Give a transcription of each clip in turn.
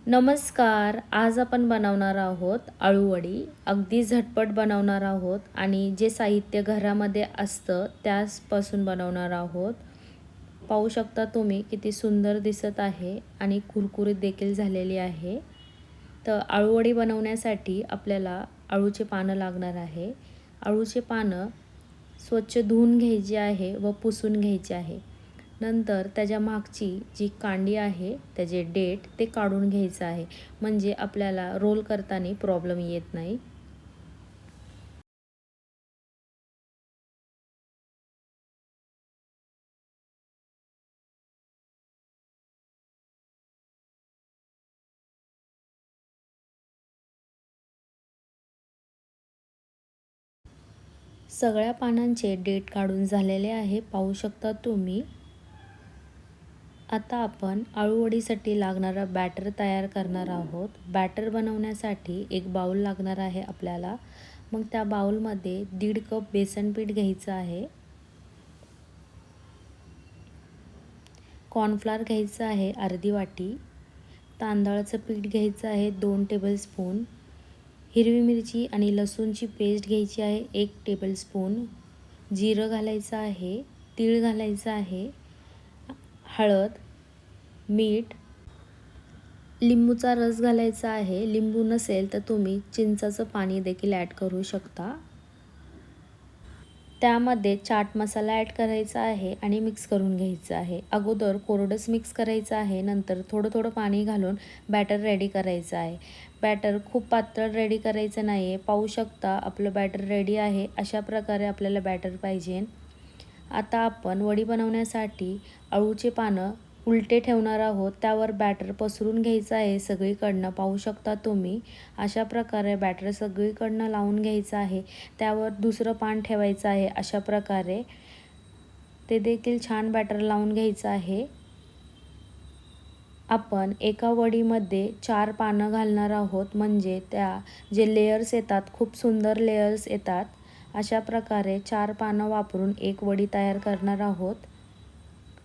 नमस्कार. आज आपण बनवणार आहोत अळूवडी. अगदी झटपट बनवणार आहोत आणि जे साहित्य घरामध्ये असतं त्यापासून बनवणार आहोत. पाहू शकता तुम्ही किती सुंदर दिसत आहे आणि कुरकुरीत देखील झालेली आहे. तर अळूवडी बनवण्यासाठी आपल्याला अळूचे पानं लागणार आहे. अळूचे पानं स्वच्छ धुवून घ्यायची आहे व पुसून घ्यायचे आहे. नंतर त्याच्या मागची जी कांडी आहे त्याचे देठ ते काढून घ्यायचं आहे, म्हणजे आपल्याला रोल करताना प्रॉब्लेम येत नाही. सगळ्या पानांचे देठ काढून झालेले आहे, पाहू शकता तुम्ही. आता आपण अळूवडीसाठी लागणारा बॅटर तयार करणार आहोत. बॅटर बनवण्यासाठी एक बाउल लागणार आहे आपल्याला. मग त्या बाउलमध्ये 1.5 कप बेसन पीठ घ्यायचं आहे. कॉर्नफ्लोअर घ्यायचं आहे अर्धी वाटी. तांदळाचं पीठ घ्यायचं आहे 2 टेबलस्पून. हिरवी मिरची आणि लसूणची पेस्ट घ्यायची आहे 1 टेबलस्पून. जिरं घालायचं आहे, तीळ घालायचं आहे, हळद, मीठ, लिंबूचा रस घालायचा आहे. लिंबू नसेल तर तुम्ही चिंचाचं पाणी देखील ॲड करू शकता. त्यामध्ये चाट मसाला ॲड करायचा आहे आणि मिक्स करून घ्यायचं आहे. अगोदर कोरडंच मिक्स करायचं आहे, नंतर थोडं थोडं पाणी घालून बॅटर रेडी करायचं आहे. बॅटर खूप पातळ रेडी करायचं नाही आहे. पाहू शकता आपलं बॅटर रेडी आहे. अशा प्रकारे आपल्याला बॅटर पाहिजे. आता आपण वडी बनवण्यासाठी अळूचे पानं उलटे ठेवणार आहोत. त्यावर बॅटर पसरून घ्यायचं आहे सगळीकडनं. पाहू शकता तुम्ही. अशा प्रकारे बॅटर सगळीकडनं लावून घ्यायचं आहे. त्यावर दुसरं पान ठेवायचं आहे. अशा प्रकारे ते देखील छान बॅटर लावून घ्यायचं आहे. आपण एका वडीमध्ये 4 पानं घालणार आहोत, म्हणजे त्या जे लेयर्स येतात खूप सुंदर लेयर्स येतात. अशा प्रकारे 4 पानं वापरून एक वडी तयार करणार आहोत.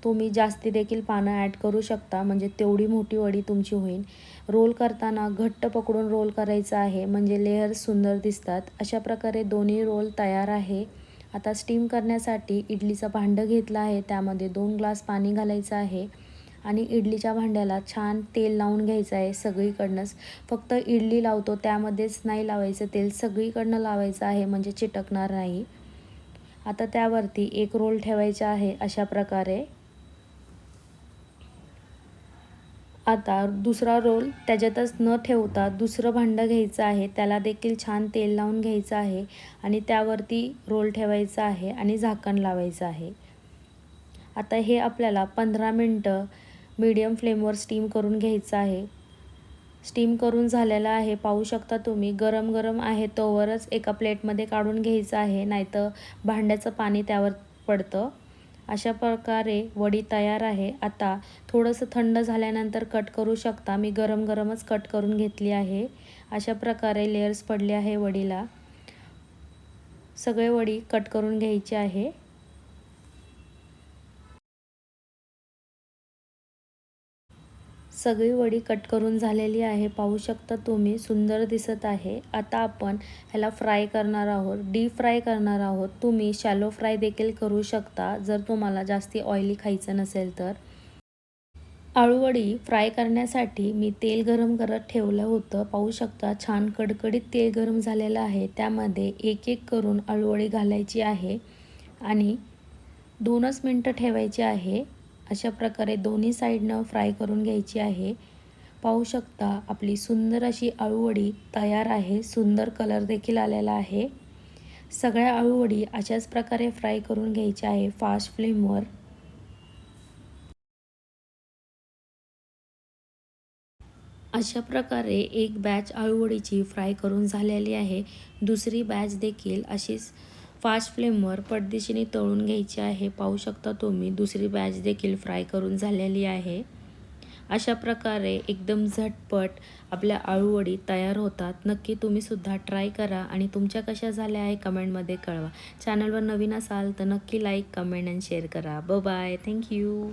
तुम्ही जास्ती देखील पानं ॲड करू शकता, म्हणजे तेवढी मोठी वडी तुमची होईल. रोल करताना घट्ट पकडून रोल करायचा आहे, म्हणजे लेयर्स सुंदर दिसतात. अशा प्रकारे दोन्ही रोल तयार आहे. आता स्टीम करण्यासाठी इडलीचं भांडं घेतलं आहे. त्यामध्ये 2 ग्लास पाणी घालायचं आहे आणि इडलीच्या भांड्याला छान तेल लावून घ्यायचं आहे सगळीकडनंच. फक्त इडली लावतो त्यामध्येच नाही लावायचं, तेल सगळीकडनं लावायचं आहे, म्हणजे चिटकणार नाही. आता त्यावरती एक रोल ठेवायचा आहे अशा प्रकारे. आता दुसरा रोल त्याच्यातच न ठेवता दुसरं भांडं घ्यायचं आहे. त्याला देखील छान तेल लावून घ्यायचं आहे आणि त्यावरती रोल ठेवायचा आहे आणि झाकण लावायचं आहे. आता हे आपल्याला 15 मिनटं मीडियम फ्लेमवर स्टीम करून घ्यायचं आहे. स्टीम करून झालेलं आहे, पाहू शकता तुम्ही. गरम गरम आहे तोवरच एका प्लेटमध्ये काढून घ्यायचं आहे, नाहीतर भांड्याचं पाणी त्यावर पडतं. अशा प्रकारे वडी तयार आहे. आता थोडंसं थंड झाल्यानंतर कट करू शकता. मी गरम गरमच कट करून घेतली आहे. अशा प्रकारे लेयर्स पडले आहे वडीला. सगळे वडी कट करून घ्यायची आहे. सगळी वडी कट करून झालेली आहे, पाहू शकता तुम्ही. सुंदर दिसत आहे. आता आपण ह्याला फ्राय करणार आहोत, डीप फ्राय करणार आहोत. तुम्ही शॅलो फ्राय देखील करू शकता जर तुम्हाला जास्ती ऑइली खायचं नसेल तर. अळूवडी फ्राय करण्यासाठी मी तेल गरम करत ठेवलं होतं. पाहू शकता छान कडकडीत तेल गरम झालेलं आहे. त्यामध्ये एक एक करून अळूवडी घालायची आहे आणि 2च मिनटं ठेवायची आहे. अशा प्रकारे दोन्ही साईडनं फ्राय करून घ्यायची आहे. पाहू शकता आपली सुंदर अशी अळूवडी तयार आहे. सुंदर कलर देखील आलेला आहे. सगळ्या अळूवडी अशाच प्रकारे फ्राय करून घ्यायच्या आहे फास्ट फ्लेमवर. अशा प्रकारे एक बॅच अळूवडीची फ्राय करून झालेली आहे. दुसरी बॅच देखील अशीच फास्ट फ्लेमवर पटदिशीने तळून घ्यायची आहे. पाहू शकता तुम्ही. दुसरी बॅच देखील फ्राय करून झालेली आहे. अशा प्रकारे एकदम झटपट आपल्या अळूवडी तयार होतात. नक्की तुम्ही सुद्धा ट्राय करा आणि तुमच्या कशा झाल्या आहे कमेंटमध्ये कळवा. चॅनलवर नवीन असाल तर नक्की लाईक, कमेंट आणि शेअर करा. Bye bye. थँक्यू.